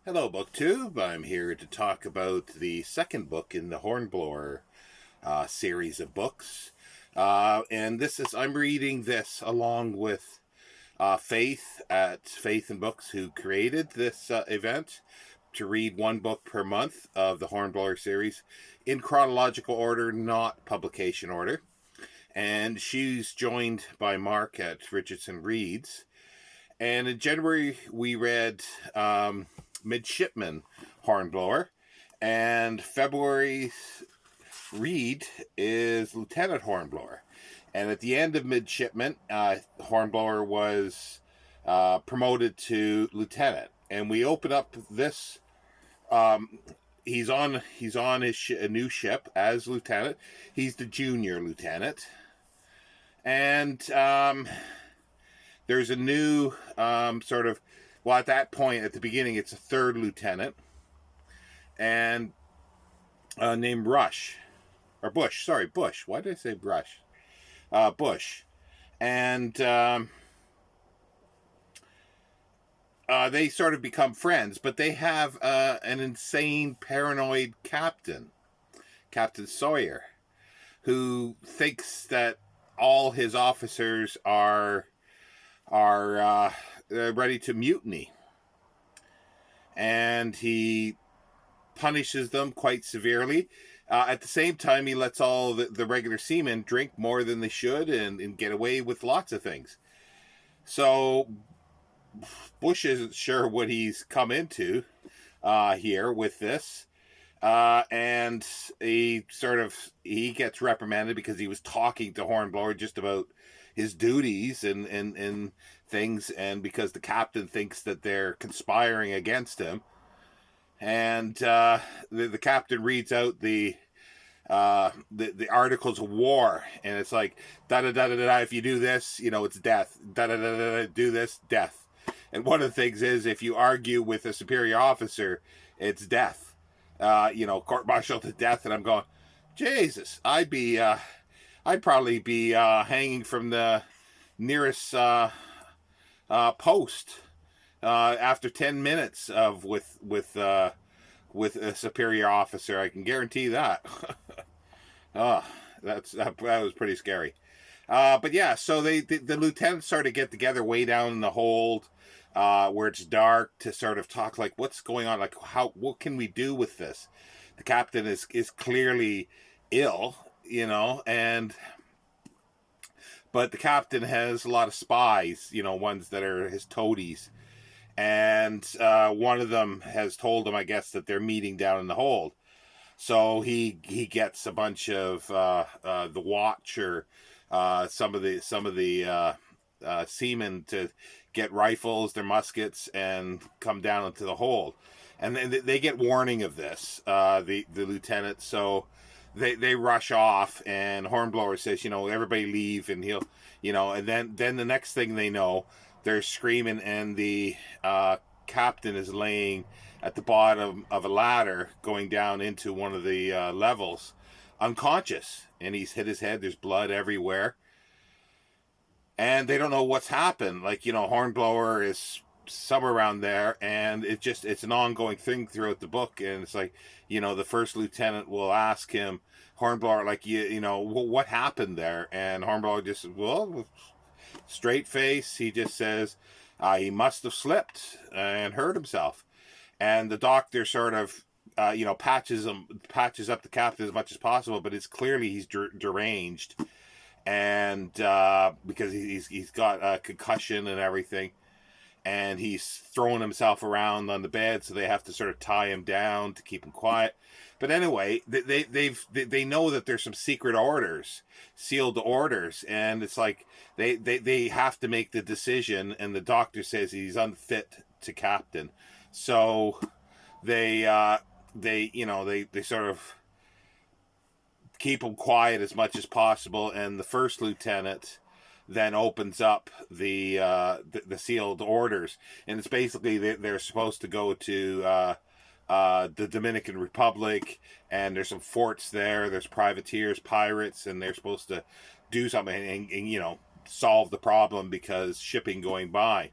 Hello, BookTube. I'm here to talk about the second book in the Hornblower series of books. And I'm reading this along with Faith at Faith and Books, who created this event to read one book per month of the Hornblower series in chronological order, not publication order. And she's joined by Mark at Richardson Reads. And in January, we read Midshipman Hornblower. And February's read is Lieutenant Hornblower. And at the end of Midshipman, Hornblower was promoted to lieutenant. And we open up this. He's on a new ship as lieutenant. He's the junior lieutenant, and there's a new at that point, at the beginning, it's a third lieutenant, and named Bush. Why did I say Brush? Bush. And they sort of become friends, but they have an insane, paranoid captain, Captain Sawyer, who thinks that all his officers are ready to mutiny, and he punishes them quite severely. At the same time, he lets all the regular seamen drink more than they should and get away with lots of things. So Bush isn't sure what he's come into here with this. And he gets reprimanded because he was talking to Hornblower just about his duties and things, and because the captain thinks that they're conspiring against him. And the captain reads out the articles of war, and it's like da da da da da. If you do this, it's death. Da da da da. Do this, death. And one of the things is, if you argue with a superior officer, it's death. Court martial to death. And I'm going, Jesus, I'd probably be hanging from the nearest post after 10 minutes with a superior officer. I can guarantee that. That was pretty scary. But yeah, so the lieutenants sort of get together way down in the hold, where it's dark, to sort of talk like, what's going on, like what can we do with this? The captain is clearly ill, but the captain has a lot of spies, ones that are his toadies. And one of them has told him, I guess, that they're meeting down in the hold. So he gets a bunch of the watch, or some of the seamen, to get rifles, their muskets, and come down into the hold. And they get warning of this, the lieutenant. So they rush off, and Hornblower says, everybody leave, and he'll, and then the next thing they know, they're screaming, and the captain is laying at the bottom of a ladder going down into one of the levels, unconscious, and he's hit his head. There's blood everywhere, and they don't know what's happened. Like, Hornblower is somewhere around there, and it's an ongoing thing throughout the book. And it's like, the first lieutenant will ask him, Hornblower, like, what happened there? And Hornblower just, straight face, he just says, he must have slipped and hurt himself. And the doctor sort of patches up the captain as much as possible, but it's clearly he's deranged, and because he's got a concussion and everything, and he's throwing himself around on the bed, so they have to sort of tie him down to keep him quiet. But anyway, they know that there's some secret orders, sealed orders, and it's like they have to make the decision, and the doctor says he's unfit to captain. So they sort of keep him quiet as much as possible, and the first lieutenant then opens up the sealed orders, and it's basically they're supposed to go to the Dominican Republic, and there's some forts there. There's privateers, pirates, and they're supposed to do something and solve the problem because shipping going by.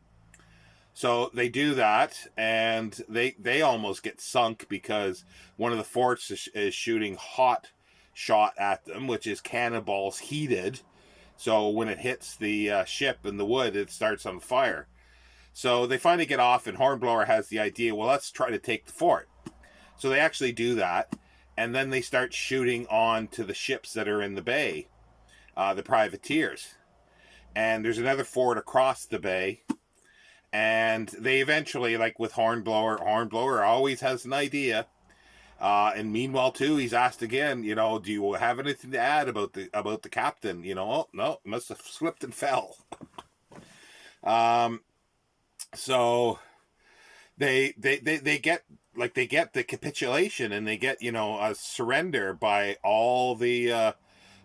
So they do that, and they almost get sunk because one of the forts is shooting hot shot at them, which is cannonballs heated. So when it hits the ship and the wood, it starts on fire. So they finally get off, and Hornblower has the idea, well, let's try to take the fort. So they actually do that, and then they start shooting on to the ships that are in the bay, the privateers. And there's another fort across the bay, and they eventually, like with Hornblower always has an idea. And meanwhile, too, he's asked again, do you have anything to add about the captain? Oh, no, must have slipped and fell. So they get the capitulation, and they get a surrender by all the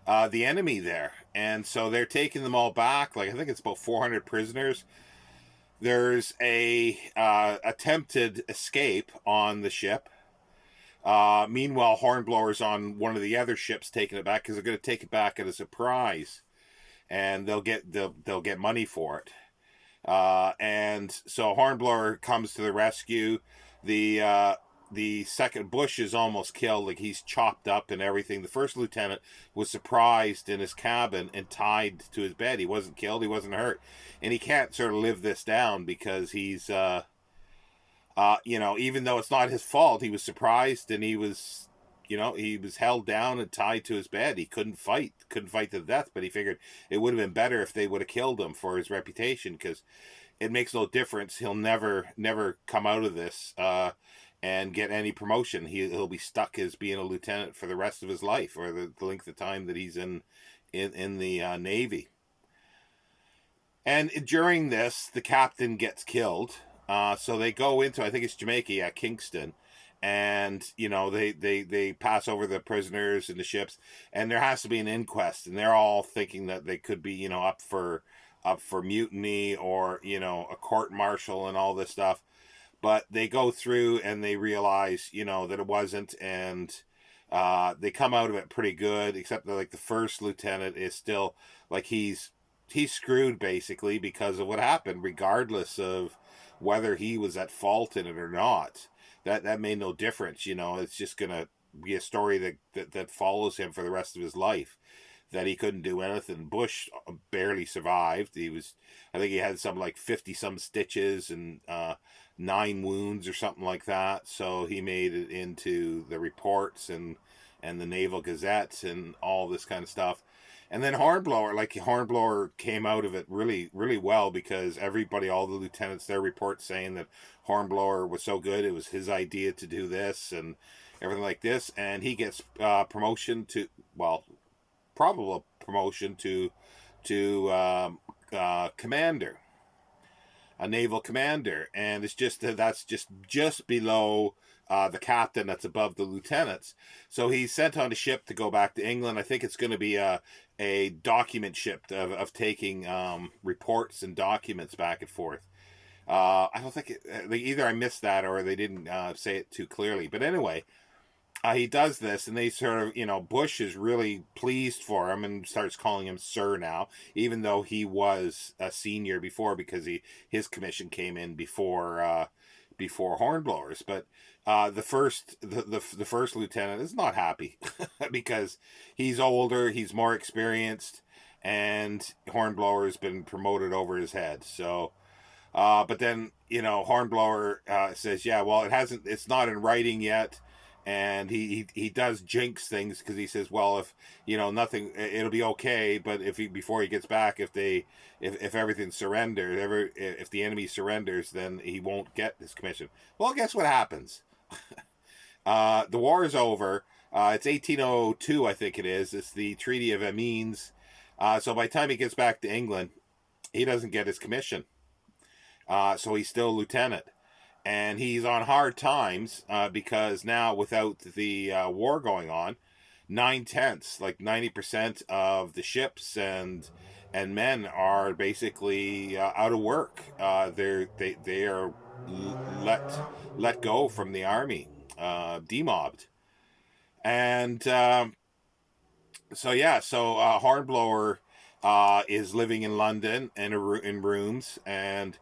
enemy there, and so they're taking them all back. Like I think it's about 400 prisoners. There's a attempted escape on the ship. Meanwhile, Hornblower's on one of the other ships taking it back because they're going to take it back as a surprise, and they'll get money for it. And so Hornblower comes to the rescue. The second Bush is almost killed, like he's chopped up and everything. The first lieutenant was surprised in his cabin and tied to his bed. He wasn't killed, he wasn't hurt, and he can't sort of live this down because he's even though it's not his fault, he was surprised, and he was held down and tied to his bed. He couldn't fight to the death, but he figured it would have been better if they would have killed him for his reputation, because it makes no difference. He'll never come out of this and get any promotion. He'll be stuck as being a lieutenant for the rest of his life, or the length of time that he's in the Navy. And during this, the captain gets killed. So they go into, I think it's Jamaica, at Kingston, and they pass over the prisoners and the ships, and there has to be an inquest, and they're all thinking that they could be up for mutiny, or a court martial and all this stuff. But they go through and they realize that it wasn't, and they come out of it pretty good, except that like the first lieutenant is still like he's screwed basically because of what happened, regardless of whether he was at fault in it or not. That made no difference. It's just gonna be a story that follows him for the rest of his life, that he couldn't do anything. Bush barely survived. I think he had some like 50 some stitches and 9 wounds or something like that. So he made it into the reports and the Naval Gazette and all this kind of stuff. And then Hornblower came out of it really, really well, because all the lieutenants there report saying that Hornblower was so good, it was his idea to do this and everything like this. And he gets promotion to, probable promotion to commander, a naval commander. And it's that's just below the captain, that's above the lieutenants. So he's sent on a ship to go back to England. I think it's going to be a document ship of taking reports and documents back and forth. I don't think either I missed that or they didn't say it too clearly. But anyway, he does this, and they sort of, Bush is really pleased for him and starts calling him sir now, even though he was a senior before, because his commission came in before Hornblower's. But the first lieutenant is not happy because he's older, he's more experienced, and Hornblower has been promoted over his head. So, but then Hornblower says, yeah, well, it's not in writing yet. And he does jinx things, because he says, well, if nothing, it'll be okay, but before he gets back, if everything surrenders, if the enemy surrenders, then he won't get his commission. Well, guess what happens? The war is over. It's 1802, I think it is. It's the Treaty of Amiens. So by the time he gets back to England, he doesn't get his commission. So he's still lieutenant. And he's on hard times because now, without the war going on, 9/10, like 90% of the ships and men are basically out of work. They are let go from the army, demobbed, and so Hornblower is living in London in rooms, and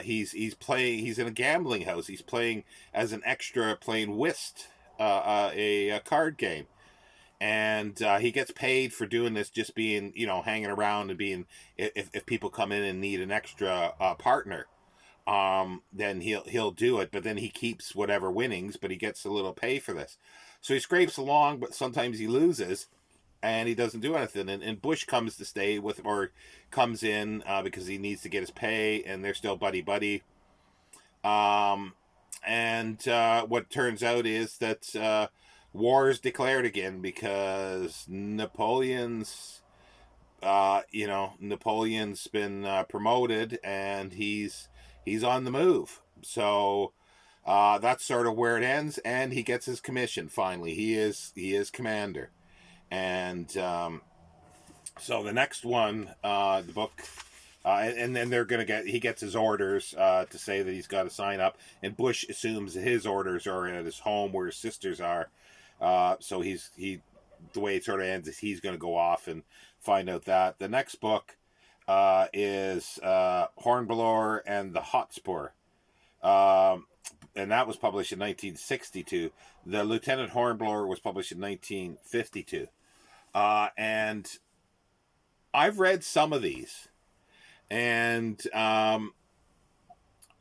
He's in a gambling house. He's playing as an extra, playing whist, a card game, and he gets paid for doing this, just being, hanging around and being, if people come in and need an extra partner, then he'll do it. But then he keeps whatever winnings, but he gets a little pay for this. So he scrapes along, but sometimes he loses, and he doesn't do anything. And Bush comes to stay with, or comes in because he needs to get his pay, and they're still buddy buddy. And what turns out is that war is declared again, because Napoleon's been promoted, and he's on the move. So that's sort of where it ends, and he gets his commission finally. He is commander. And so the next one, the book, and then he gets his orders to say that he's got to sign up, and Bush assumes that his orders are at his home where his sisters are. So the way it sort of ends is he's going to go off and find out that. The next book is Hornblower and the Hotspur. And that was published in 1962. The Lieutenant Hornblower was published in 1952. And I've read some of these, and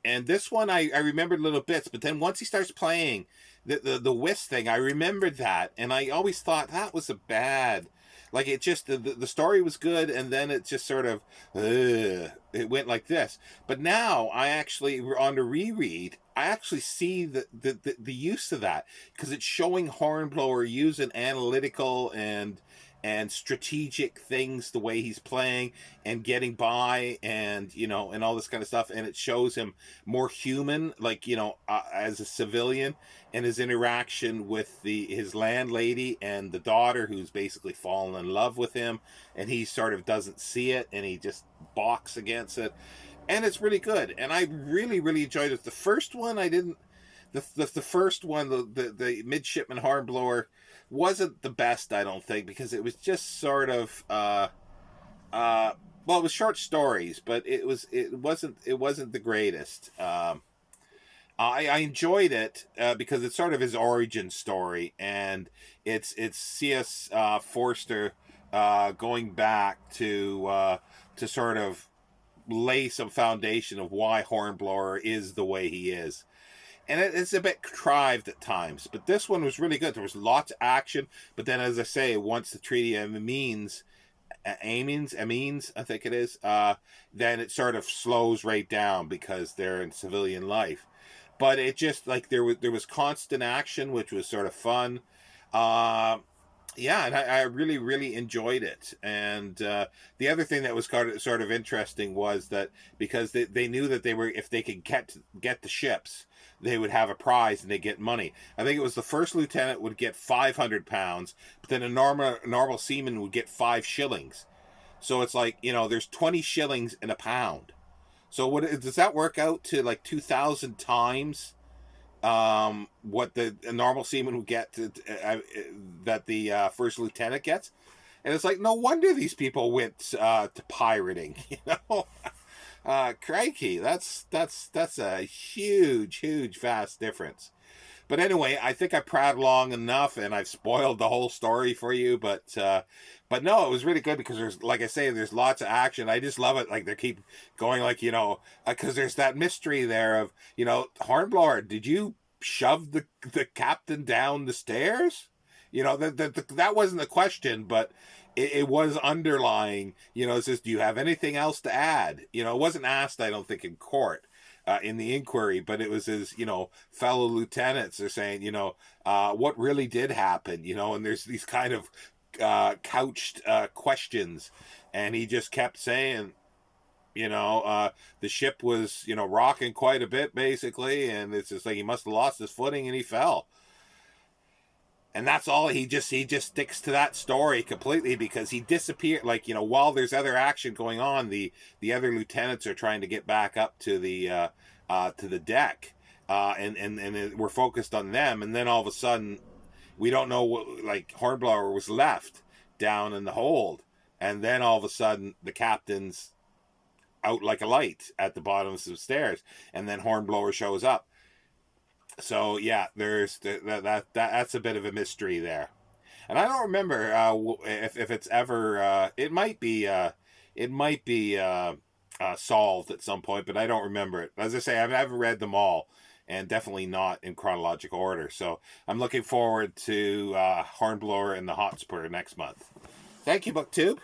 this one I remembered little bits, but then once he starts playing the whist thing, I remembered that, and I always thought that was a bad, like, it just, the story was good, and then it just sort of it went like this. But now I actually, on the reread, I actually see the use of that, because it's showing Hornblower using analytical and strategic things, the way he's playing and getting by, and and all this kind of stuff, and it shows him more human, like, as a civilian, and his interaction with his landlady and the daughter, who's basically fallen in love with him, and he sort of doesn't see it, and he just balks against it, and it's really good, and I really, really enjoyed it. The first one I didn't. The first one, the Midshipman Hornblower, wasn't the best, I don't think, because it was just sort of well, it was short stories, but it wasn't the greatest. I enjoyed it because it's sort of his origin story, and it's C.S. Forster going back to sort of lay some foundation of why Hornblower is the way he is. And it's a bit contrived at times, but this one was really good. There was lots of action, but then, as I say, once the Treaty of Amiens, I think it is, then it sort of slows right down because they're in civilian life. But it just, like, there was constant action, which was sort of fun. Yeah, and I really, really enjoyed it. And the other thing that was sort of interesting was that, because they knew that if they could get the ships, they would have a prize and they get money. I think it was the first lieutenant would get £500, but then a normal seaman would get 5 shillings. So it's like, there's 20 shillings in a pound. So what does that work out to, like 2,000 times what the normal seaman would get that the first lieutenant gets? And it's like, no wonder these people went to pirating, crikey, that's a huge vast difference. But anyway, I think I prattled long enough, and I've spoiled the whole story for you. But no, it was really good, because there's, like I say, there's lots of action. I just love it. Like, they keep going, like, because there's that mystery there of, Hornblower, did you shove the captain down the stairs? That wasn't the question, but it was underlying. It says, do you have anything else to add? It wasn't asked, I don't think, in court. In the inquiry, but it was his, fellow lieutenants are saying, what really did happen, and there's these kind of couched questions, and he just kept saying, the ship was, rocking quite a bit, basically, and it's just like he must have lost his footing and he fell. And that's all. He just sticks to that story completely, because he disappeared. Like, while there's other action going on, the other lieutenants are trying to get back up to the deck, and we're focused on them. And then all of a sudden, we don't know what, like, Hornblower was left down in the hold, and then all of a sudden the captain's out like a light at the bottom of some stairs, and then Hornblower shows up. So yeah, there's that's a bit of a mystery there, and I don't remember if it's ever. It might be solved at some point, but I don't remember it. As I say, I've never read them all, and definitely not in chronological order. So I'm looking forward to Hornblower and the Hotspur next month. Thank you, BookTube.